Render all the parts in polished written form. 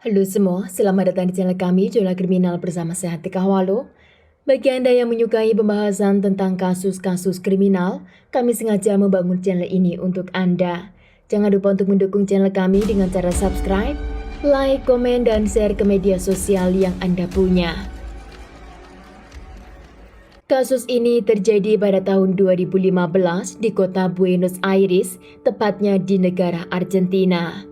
Halo semua, selamat datang di channel kami, Jurnal Kriminal bersama saya Tika Hawalo. Bagi Anda yang menyukai pembahasan tentang kasus-kasus kriminal, kami sengaja membangun channel ini untuk Anda. Jangan lupa untuk mendukung channel kami dengan cara subscribe, like, komen, dan share ke media sosial yang Anda punya. Kasus ini terjadi pada tahun 2015 di kota Buenos Aires, tepatnya di negara Argentina.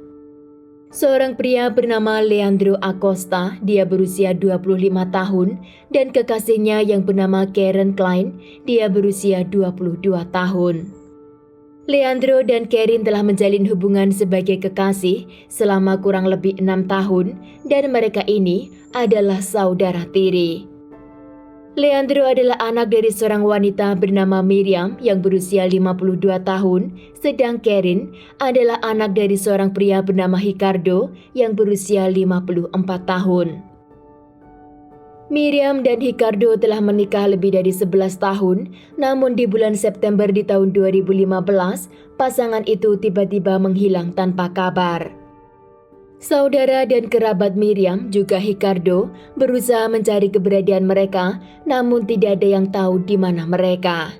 Seorang pria bernama Leandro Acosta, dia berusia 25 tahun, dan kekasihnya yang bernama Karen Klein, dia berusia 22 tahun. Leandro dan Karen telah menjalin hubungan sebagai kekasih selama kurang lebih 6 tahun, dan mereka ini adalah saudara tiri. Leandro adalah anak dari seorang wanita bernama Miriam yang berusia 52 tahun, sedang Karen adalah anak dari seorang pria bernama Ricardo yang berusia 54 tahun. Miriam dan Ricardo telah menikah lebih dari 11 tahun, namun di bulan September di tahun 2015, pasangan itu tiba-tiba menghilang tanpa kabar. Saudara dan kerabat Miriam juga Ricardo berusaha mencari keberadaan mereka, namun tidak ada yang tahu di mana mereka.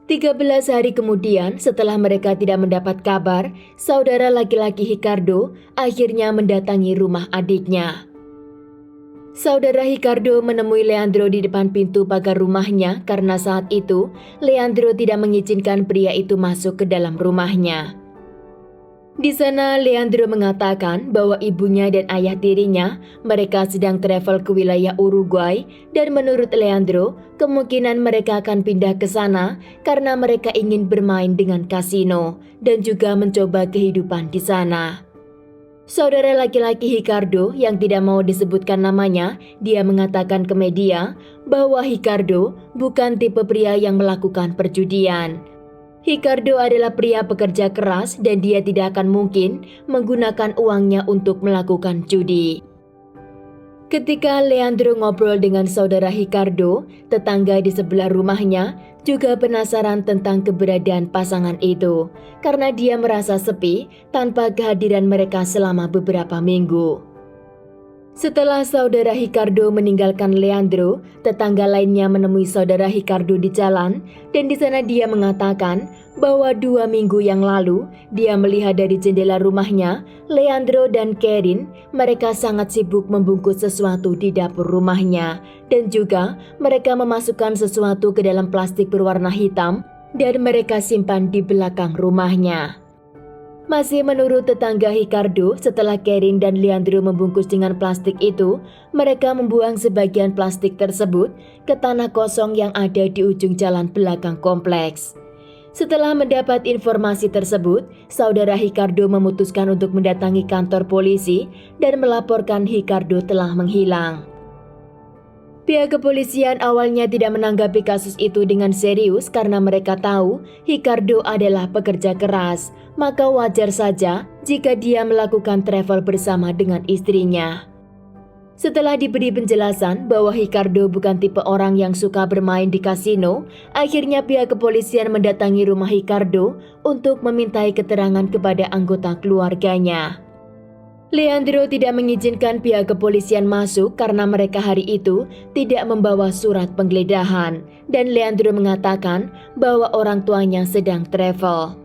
13 hari kemudian setelah mereka tidak mendapat kabar, saudara laki-laki Ricardo akhirnya mendatangi rumah adiknya. Saudara Ricardo menemui Leandro di depan pintu pagar rumahnya karena saat itu Leandro tidak mengizinkan pria itu masuk ke dalam rumahnya. Di sana, Leandro mengatakan bahwa ibunya dan ayah tirinya mereka sedang travel ke wilayah Uruguay dan menurut Leandro, kemungkinan mereka akan pindah ke sana karena mereka ingin bermain dengan kasino dan juga mencoba kehidupan di sana. Saudara laki-laki Ricardo yang tidak mau disebutkan namanya, dia mengatakan ke media bahwa Ricardo bukan tipe pria yang melakukan perjudian. Ricardo adalah pria pekerja keras dan dia tidak akan mungkin menggunakan uangnya untuk melakukan judi. Ketika Leandro ngobrol dengan saudara Ricardo, tetangga di sebelah rumahnya juga penasaran tentang keberadaan pasangan itu karena dia merasa sepi tanpa kehadiran mereka selama beberapa minggu. Setelah saudara Ricardo meninggalkan Leandro, tetangga lainnya menemui saudara Ricardo di jalan dan di sana dia mengatakan bahwa 2 minggu yang lalu dia melihat dari jendela rumahnya Leandro dan Karen mereka sangat sibuk membungkus sesuatu di dapur rumahnya dan juga mereka memasukkan sesuatu ke dalam plastik berwarna hitam dan mereka simpan di belakang rumahnya. Masih menurut tetangga Ricardo, setelah Karen dan Leandro membungkus dengan plastik itu, mereka membuang sebagian plastik tersebut ke tanah kosong yang ada di ujung jalan belakang kompleks. Setelah mendapat informasi tersebut, saudara Ricardo memutuskan untuk mendatangi kantor polisi dan melaporkan Ricardo telah menghilang. Pihak kepolisian awalnya tidak menanggapi kasus itu dengan serius karena mereka tahu Ricardo adalah pekerja keras, maka wajar saja jika dia melakukan travel bersama dengan istrinya. Setelah diberi penjelasan bahwa Ricardo bukan tipe orang yang suka bermain di kasino, akhirnya pihak kepolisian mendatangi rumah Ricardo untuk memintai keterangan kepada anggota keluarganya. Leandro tidak mengizinkan pihak kepolisian masuk karena mereka hari itu tidak membawa surat penggeledahan dan Leandro mengatakan bahwa orang tuanya sedang travel.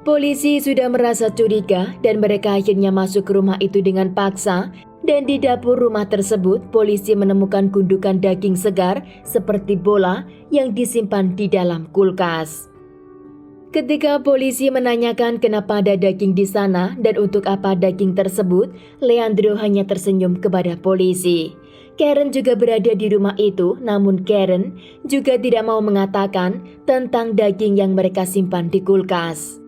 Polisi sudah merasa curiga dan mereka akhirnya masuk ke rumah itu dengan paksa dan di dapur rumah tersebut polisi menemukan gundukan daging segar seperti bola yang disimpan di dalam kulkas. Ketika polisi menanyakan kenapa ada daging di sana dan untuk apa daging tersebut, Leandro hanya tersenyum kepada polisi. Karen juga berada di rumah itu, namun Karen juga tidak mau mengatakan tentang daging yang mereka simpan di kulkas.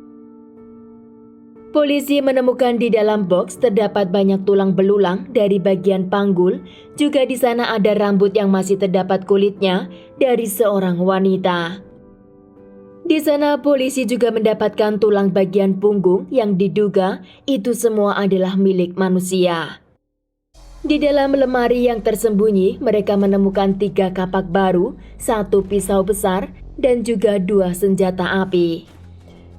Polisi menemukan di dalam box terdapat banyak tulang belulang dari bagian panggul, juga di sana ada rambut yang masih terdapat kulitnya dari seorang wanita. Di sana polisi juga mendapatkan tulang bagian punggung yang diduga itu semua adalah milik manusia. Di dalam lemari yang tersembunyi mereka menemukan 3 kapak baru, 1 pisau besar dan juga 2 senjata api.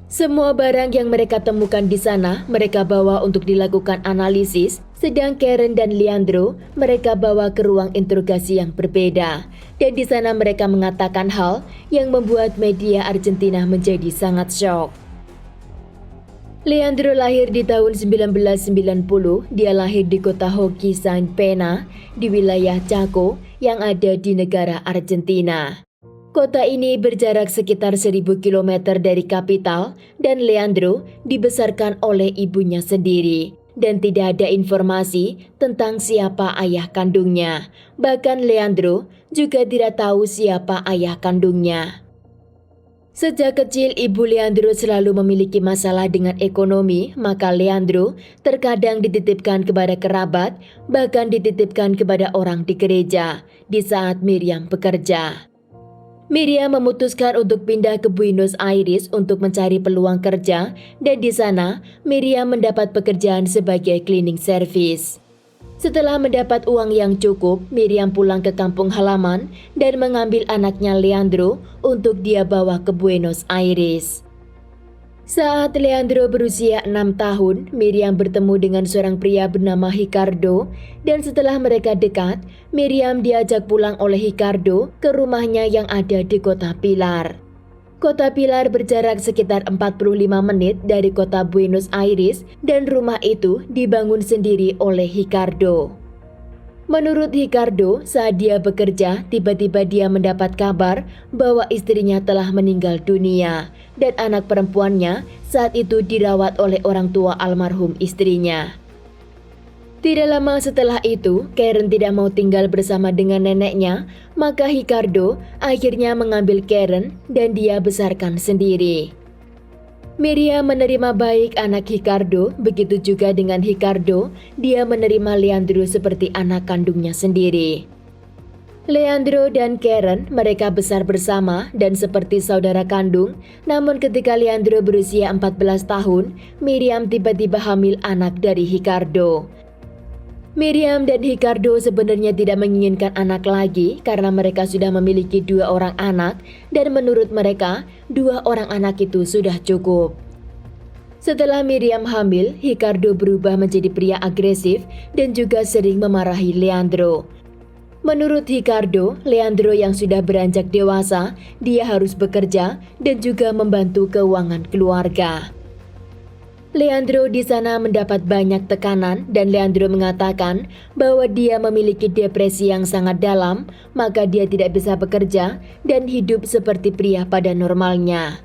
Semua barang yang mereka temukan di sana mereka bawa untuk dilakukan analisis, sedang Karen dan Leandro mereka bawa ke ruang interogasi yang berbeda. Dan di sana mereka mengatakan hal yang membuat media Argentina menjadi sangat syok. Leandro lahir di tahun 1990, dia lahir di kota Hockey San Pena di wilayah Chaco yang ada di negara Argentina. Kota ini berjarak sekitar 1000 km dari kapital dan Leandro dibesarkan oleh ibunya sendiri dan tidak ada informasi tentang siapa ayah kandungnya. Bahkan Leandro juga tidak tahu siapa ayah kandungnya. Sejak kecil ibu Leandro selalu memiliki masalah dengan ekonomi, maka Leandro terkadang dititipkan kepada kerabat, bahkan dititipkan kepada orang di gereja di saat Miriam bekerja. Miriam memutuskan untuk pindah ke Buenos Aires untuk mencari peluang kerja dan di sana Miriam mendapat pekerjaan sebagai cleaning service. Setelah mendapat uang yang cukup, Miriam pulang ke kampung halaman dan mengambil anaknya Leandro untuk dia bawa ke Buenos Aires. Saat Leandro berusia 6 tahun, Miriam bertemu dengan seorang pria bernama Ricardo dan setelah mereka dekat, Miriam diajak pulang oleh Ricardo ke rumahnya yang ada di kota Pilar. Kota Pilar berjarak sekitar 45 menit dari kota Buenos Aires dan rumah itu dibangun sendiri oleh Ricardo. Menurut Ricardo, saat dia bekerja, tiba-tiba dia mendapat kabar bahwa istrinya telah meninggal dunia dan anak perempuannya saat itu dirawat oleh orang tua almarhum istrinya. Tidak lama setelah itu, Karen tidak mau tinggal bersama dengan neneknya, maka Ricardo akhirnya mengambil Karen dan dia besarkan sendiri. Miriam menerima baik anak Ricardo, begitu juga dengan Ricardo, dia menerima Leandro seperti anak kandungnya sendiri. Leandro dan Karen mereka besar bersama dan seperti saudara kandung, namun ketika Leandro berusia 14 tahun, Miriam tiba-tiba hamil anak dari Ricardo. Miriam dan Ricardo sebenarnya tidak menginginkan anak lagi karena mereka sudah memiliki 2 orang anak dan menurut mereka 2 orang anak itu sudah cukup. Setelah Miriam hamil, Ricardo berubah menjadi pria agresif dan juga sering memarahi Leandro. Menurut Ricardo, Leandro yang sudah beranjak dewasa, dia harus bekerja dan juga membantu keuangan keluarga. Leandro di sana mendapat banyak tekanan dan Leandro mengatakan bahwa dia memiliki depresi yang sangat dalam, maka dia tidak bisa bekerja dan hidup seperti pria pada normalnya.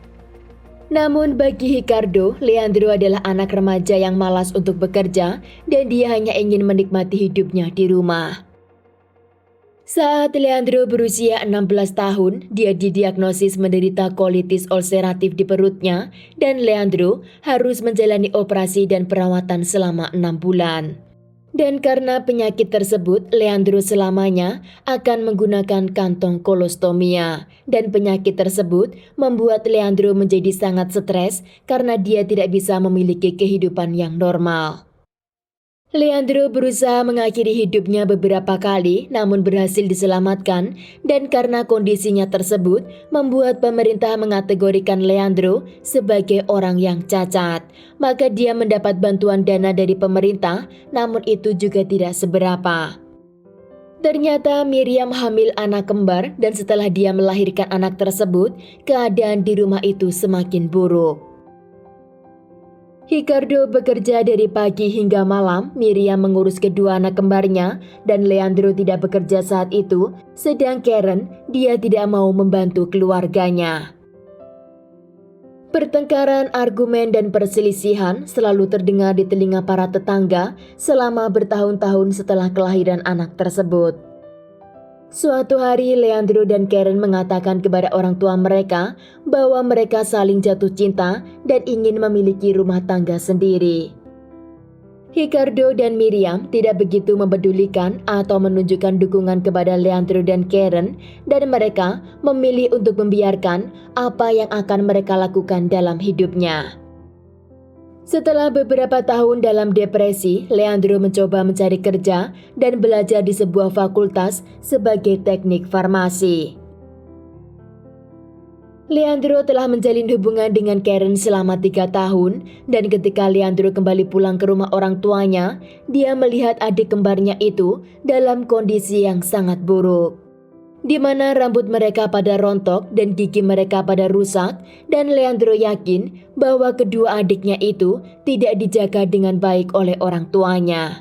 Namun bagi Ricardo, Leandro adalah anak remaja yang malas untuk bekerja dan dia hanya ingin menikmati hidupnya di rumah. Saat Leandro berusia 16 tahun, dia didiagnosis menderita kolitis ulceratif di perutnya dan Leandro harus menjalani operasi dan perawatan selama 6 bulan. Dan karena penyakit tersebut, Leandro selamanya akan menggunakan kantong kolostomia. Dan penyakit tersebut membuat Leandro menjadi sangat stres karena dia tidak bisa memiliki kehidupan yang normal. Leandro berusaha mengakhiri hidupnya beberapa kali namun berhasil diselamatkan dan karena kondisinya tersebut membuat pemerintah mengategorikan Leandro sebagai orang yang cacat. Maka dia mendapat bantuan dana dari pemerintah namun itu juga tidak seberapa. Ternyata Miriam hamil anak kembar dan setelah dia melahirkan anak tersebut, keadaan di rumah itu semakin buruk. Ricardo bekerja dari pagi hingga malam, Miriam mengurus kedua anak kembarnya dan Leandro tidak bekerja saat itu, sedang Karen dia tidak mau membantu keluarganya. Pertengkaran, argumen dan perselisihan selalu terdengar di telinga para tetangga selama bertahun-tahun setelah kelahiran anak tersebut. Suatu hari Leandro dan Karen mengatakan kepada orang tua mereka bahwa mereka saling jatuh cinta dan ingin memiliki rumah tangga sendiri. Ricardo dan Miriam tidak begitu mempedulikan atau menunjukkan dukungan kepada Leandro dan Karen dan mereka memilih untuk membiarkan apa yang akan mereka lakukan dalam hidupnya. Setelah beberapa tahun dalam depresi, Leandro mencoba mencari kerja dan belajar di sebuah fakultas sebagai teknik farmasi. Leandro telah menjalin hubungan dengan Karen selama 3 tahun dan ketika Leandro kembali pulang ke rumah orang tuanya, dia melihat adik kembarnya itu dalam kondisi yang sangat buruk, di mana rambut mereka pada rontok dan gigi mereka pada rusak, dan Leandro yakin bahwa kedua adiknya itu tidak dijaga dengan baik oleh orang tuanya.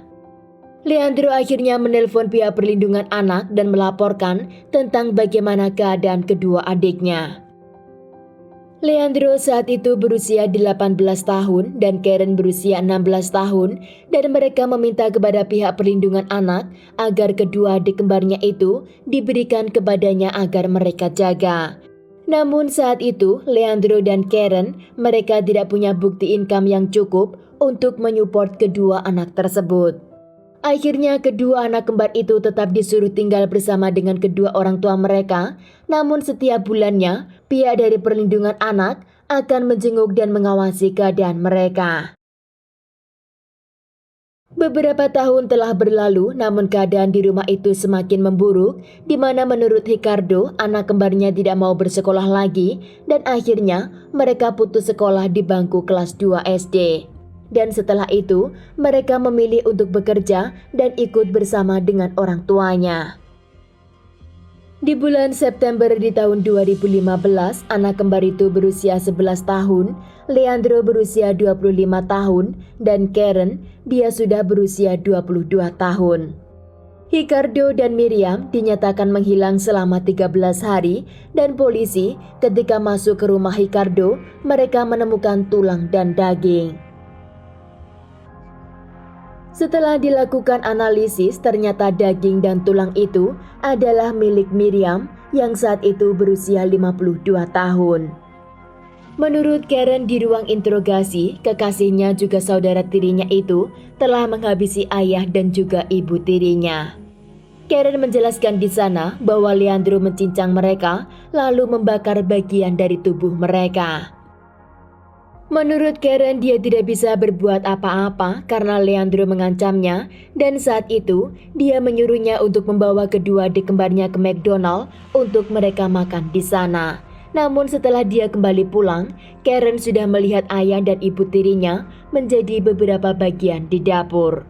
Leandro akhirnya menelpon pihak perlindungan anak dan melaporkan tentang bagaimana keadaan kedua adiknya. Leandro saat itu berusia 18 tahun dan Karen berusia 16 tahun dan mereka meminta kepada pihak perlindungan anak agar kedua adik kembarnya itu diberikan kepadanya agar mereka jaga. Namun saat itu Leandro dan Karen mereka tidak punya bukti income yang cukup untuk menyupport kedua anak tersebut. Akhirnya kedua anak kembar itu tetap disuruh tinggal bersama dengan kedua orang tua mereka, namun setiap bulannya pihak dari perlindungan anak akan menjenguk dan mengawasi keadaan mereka. Beberapa tahun telah berlalu, namun keadaan di rumah itu semakin memburuk, di mana menurut Ricardo, anak kembarnya tidak mau bersekolah lagi, dan akhirnya mereka putus sekolah di bangku kelas 2 SD. Dan setelah itu, mereka memilih untuk bekerja dan ikut bersama dengan orang tuanya. Di bulan September di tahun 2015, anak kembar itu berusia 11 tahun, Leandro berusia 25 tahun, dan Karen, dia sudah berusia 22 tahun. Ricardo dan Miriam dinyatakan menghilang selama 13 hari dan polisi ketika masuk ke rumah Ricardo, mereka menemukan tulang dan daging. Setelah dilakukan analisis, ternyata daging dan tulang itu adalah milik Miriam yang saat itu berusia 52 tahun. Menurut Karen di ruang interogasi, kekasihnya juga saudara tirinya itu telah menghabisi ayah dan juga ibu tirinya. Karen menjelaskan di sana bahwa Leandro mencincang mereka lalu membakar bagian dari tubuh mereka. Menurut Karen, dia tidak bisa berbuat apa-apa karena Leandro mengancamnya dan saat itu dia menyuruhnya untuk membawa kedua adik kembarnya ke McDonald untuk mereka makan di sana. Namun setelah dia kembali pulang, Karen sudah melihat ayah dan ibu tirinya menjadi beberapa bagian di dapur.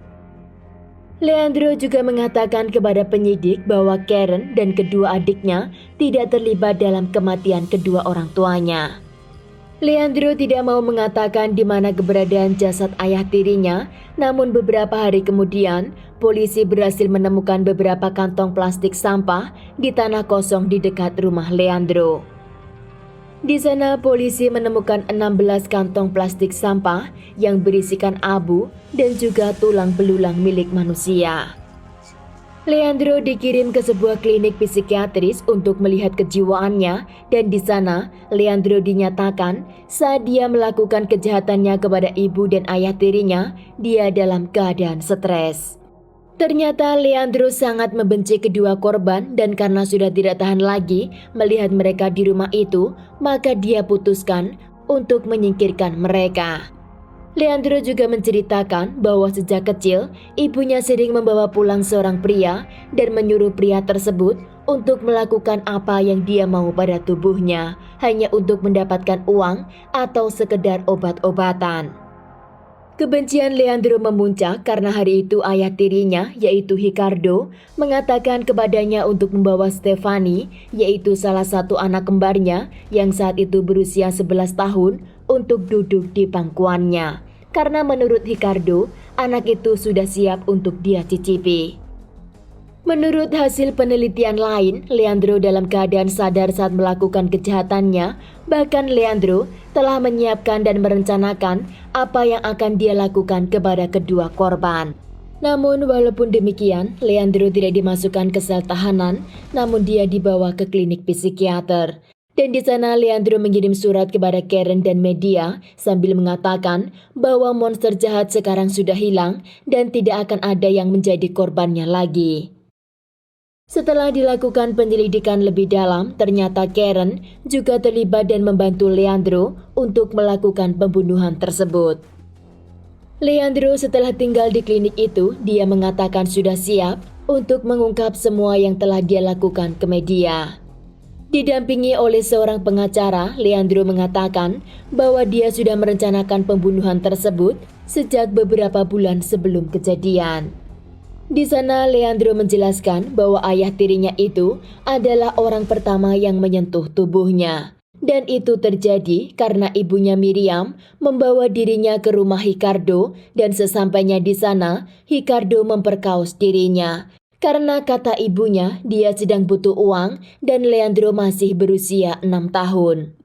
Leandro juga mengatakan kepada penyidik bahwa Karen dan kedua adiknya tidak terlibat dalam kematian kedua orang tuanya. Leandro tidak mau mengatakan di mana keberadaan jasad ayah tirinya, namun beberapa hari kemudian, polisi berhasil menemukan beberapa kantong plastik sampah di tanah kosong di dekat rumah Leandro. Di sana polisi menemukan 16 kantong plastik sampah yang berisikan abu dan juga tulang belulang milik manusia. Leandro dikirim ke sebuah klinik psikiatris untuk melihat kejiwaannya dan di sana Leandro dinyatakan saat dia melakukan kejahatannya kepada ibu dan ayah tirinya, dia dalam keadaan stres. Ternyata Leandro sangat membenci kedua korban dan karena sudah tidak tahan lagi melihat mereka di rumah itu, maka dia putuskan untuk menyingkirkan mereka. Leandro juga menceritakan bahwa sejak kecil ibunya sering membawa pulang seorang pria dan menyuruh pria tersebut untuk melakukan apa yang dia mau pada tubuhnya hanya untuk mendapatkan uang atau sekedar obat-obatan. Kebencian Leandro memuncak karena hari itu ayah tirinya yaitu Ricardo mengatakan kepadanya untuk membawa Stefani yaitu salah satu anak kembarnya yang saat itu berusia 11 tahun untuk duduk di pangkuannya. Karena menurut Ricardo, anak itu sudah siap untuk dia cicipi. Menurut hasil penelitian lain, Leandro dalam keadaan sadar saat melakukan kejahatannya. Bahkan Leandro telah menyiapkan dan merencanakan apa yang akan dia lakukan kepada kedua korban. Namun walaupun demikian, Leandro tidak dimasukkan ke sel tahanan, namun dia dibawa ke klinik psikiater. Dan di sana Leandro mengirim surat kepada Karen dan media sambil mengatakan bahwa monster jahat sekarang sudah hilang dan tidak akan ada yang menjadi korbannya lagi. Setelah dilakukan penyelidikan lebih dalam, ternyata Karen juga terlibat dan membantu Leandro untuk melakukan pembunuhan tersebut. Leandro setelah tinggal di klinik itu, dia mengatakan sudah siap untuk mengungkap semua yang telah dia lakukan ke media. Didampingi oleh seorang pengacara, Leandro mengatakan bahwa dia sudah merencanakan pembunuhan tersebut sejak beberapa bulan sebelum kejadian. Di sana, Leandro menjelaskan bahwa ayah tirinya itu adalah orang pertama yang menyentuh tubuhnya. Dan itu terjadi karena ibunya Miriam membawa dirinya ke rumah Ricardo dan sesampainya di sana, Ricardo memperkaos dirinya. Karena kata ibunya, dia sedang butuh uang dan Leandro masih berusia 6 tahun.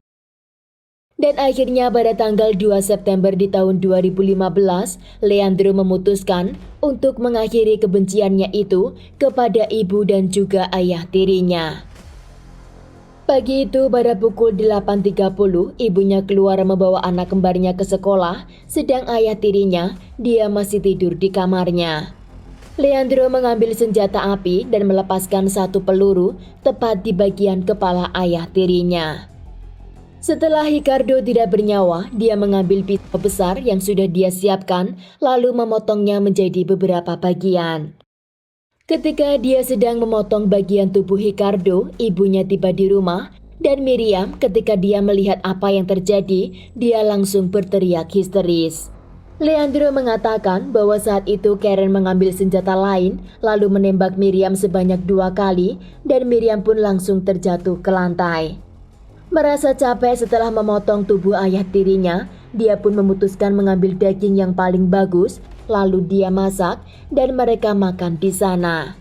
Dan akhirnya pada tanggal 2 September di tahun 2015, Leandro memutuskan untuk mengakhiri kebenciannya itu kepada ibu dan juga ayah tirinya. Pagi itu pada pukul 8.30, ibunya keluar membawa anak kembarnya ke sekolah, sedang ayah tirinya, dia masih tidur di kamarnya. Leandro mengambil senjata api dan melepaskan satu peluru tepat di bagian kepala ayah tirinya. Setelah Ricardo tidak bernyawa, dia mengambil pisau besar yang sudah dia siapkan lalu memotongnya menjadi beberapa bagian. Ketika dia sedang memotong bagian tubuh Ricardo, ibunya tiba di rumah dan Miriam ketika dia melihat apa yang terjadi, dia langsung berteriak histeris. Leandro mengatakan bahwa saat itu Karen mengambil senjata lain lalu menembak Miriam sebanyak 2 kali dan Miriam pun langsung terjatuh ke lantai. Merasa capek setelah memotong tubuh ayah tirinya, dia pun memutuskan mengambil daging yang paling bagus lalu dia masak dan mereka makan di sana.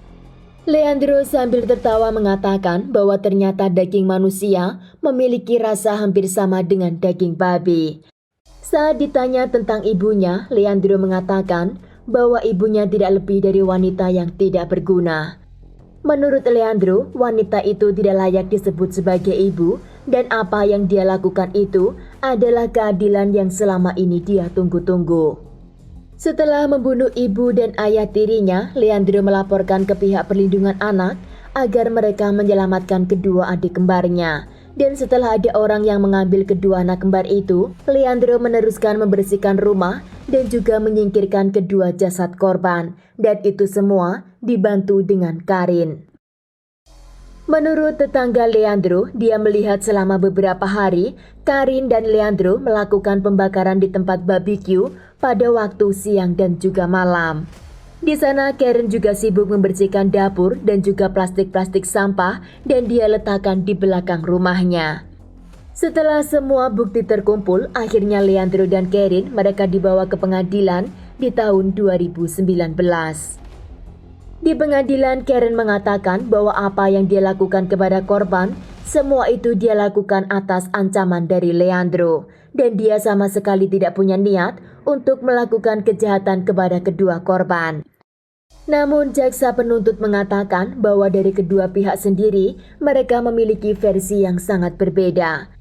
Leandro sambil tertawa mengatakan bahwa ternyata daging manusia memiliki rasa hampir sama dengan daging babi. Saat ditanya tentang ibunya, Leandro mengatakan bahwa ibunya tidak lebih dari wanita yang tidak berguna. Menurut Leandro, wanita itu tidak layak disebut sebagai ibu dan apa yang dia lakukan itu adalah keadilan yang selama ini dia tunggu-tunggu. Setelah membunuh ibu dan ayah tirinya, Leandro melaporkan ke pihak perlindungan anak agar mereka menyelamatkan kedua adik kembarnya. Dan setelah ada orang yang mengambil kedua anak kembar itu, Leandro meneruskan membersihkan rumah dan juga menyingkirkan kedua jasad korban. Dan itu semua dibantu dengan Karin. Menurut tetangga Leandro, dia melihat selama beberapa hari, Karin dan Leandro melakukan pembakaran di tempat barbeque pada waktu siang dan juga malam. Di sana Karen juga sibuk membersihkan dapur dan juga plastik-plastik sampah dan dia letakkan di belakang rumahnya. Setelah semua bukti terkumpul, akhirnya Leandro dan Karen mereka dibawa ke pengadilan di tahun 2019. Di pengadilan, Karen mengatakan bahwa apa yang dia lakukan kepada korban, semua itu dia lakukan atas ancaman dari Leandro. Dan dia sama sekali tidak punya niat untuk melakukan kejahatan kepada kedua korban. Namun jaksa penuntut mengatakan bahwa dari kedua pihak sendiri, mereka memiliki versi yang sangat berbeda.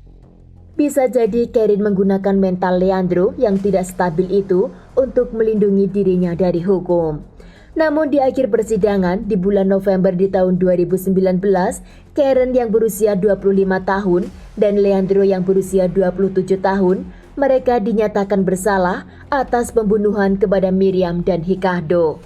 Bisa jadi Karen menggunakan mental Leandro yang tidak stabil itu untuk melindungi dirinya dari hukum. Namun di akhir persidangan di bulan November di tahun 2019, Karen yang berusia 25 tahun dan Leandro yang berusia 27 tahun, mereka dinyatakan bersalah atas pembunuhan kepada Miriam dan Ricardo.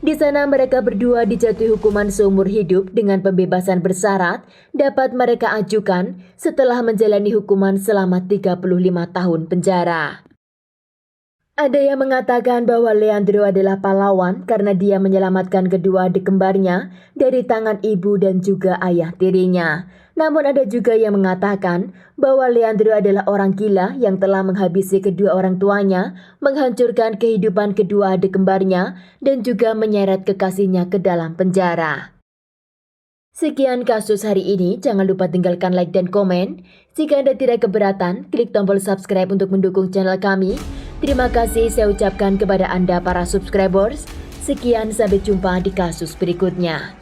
Di sana mereka berdua dijatuhi hukuman seumur hidup dengan pembebasan bersyarat dapat mereka ajukan setelah menjalani hukuman selama 35 tahun penjara. Ada yang mengatakan bahwa Leandro adalah pahlawan karena dia menyelamatkan kedua adik kembarnya dari tangan ibu dan juga ayah tirinya. Namun ada juga yang mengatakan bahwa Leandro adalah orang gila yang telah menghabisi kedua orang tuanya, menghancurkan kehidupan kedua adik kembarnya, dan juga menyeret kekasihnya ke dalam penjara. Sekian kasus hari ini, jangan lupa tinggalkan like dan komen. Jika Anda tidak keberatan, klik tombol subscribe untuk mendukung channel kami. Terima kasih saya ucapkan kepada Anda para subscribers. Sekian, sampai jumpa di kasus berikutnya.